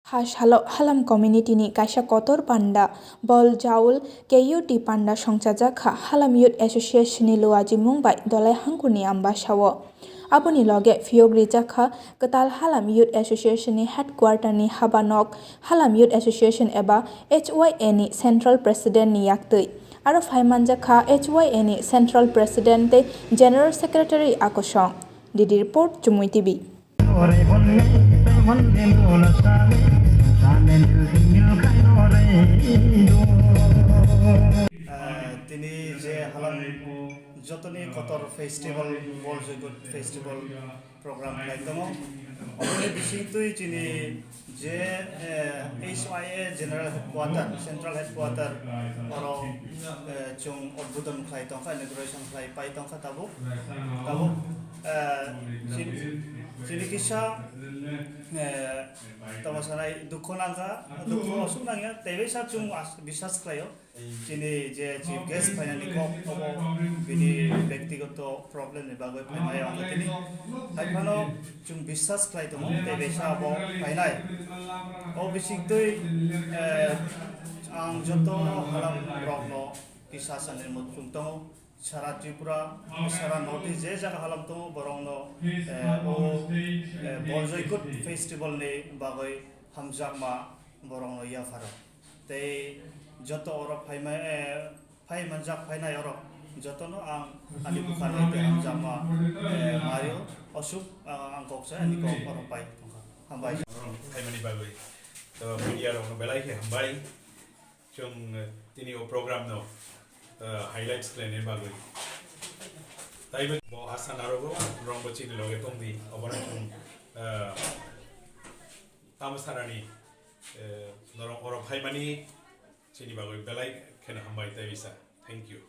Halam community ni kaisa kotor Panda Bawlzawl KUT Panda songchajak Halam Youth Association ni luwajimung bai dolai hangkuni Ambassa o aboni loge phiyok rijak ketal Halam Youth Association ni headquarter ni habanok Halam Youth Association eba HYA ni Central President ni yaktui aro phaimanjak HYA ni Central President tei General Secretary akosong Didi report Chumui TV তিনি যে হালাম যতনি কতর festival বলজাwl festival program খাইতম অনেক বিশেষতই তিনি যে HYA general headquarter central headquarter আর চুং উদ্বোধন খাইতংখা ইনগ্রেশন খাই পাইতংখা তাবো চিনি কিসা তমাসানাই দুঃখ নাঙ্গা দুঃখ অসুখ নাঙ্গা তেবেসা চুং বিশ্বাস খাইও চিনি যে চিফ গেস্ট ফাইনালি কম বিনি ব্যক্তিগত problem ni bagoi phainai ang tini haifano chung বিশ্বাস খাইতম তেবেসা ব ফাইনাই ও বিশিকতই ang joto halam rokno kisa sanir mot chung tong সারা ত্রিপুরা সারা নর্থ ইস্ট যে জায়গা হালাম তো বরং ও বলজাইকুট ফেস্টিভ্যাল নে বাগৈ হামজাকমা বরং ইয়া ফারা তে যত অর ফাইমানজাক ফাইনাই অর যতনো আং আনি বুখান তে হামজাকমা মারিও অসুখ আং ককসা আনি কক অর পাই হামবাই ফাইমানি বাগৈ তো মিডিয়া রং বেলাই কে হামবাই চং তিনি ও প্রোগ্রাম নো highlights claim bagui taibe bo asan arogo rong bo chini loge tongdi obana chung tamasarani norong oro phaimani chini bagui belai khena hambai taibisa thank you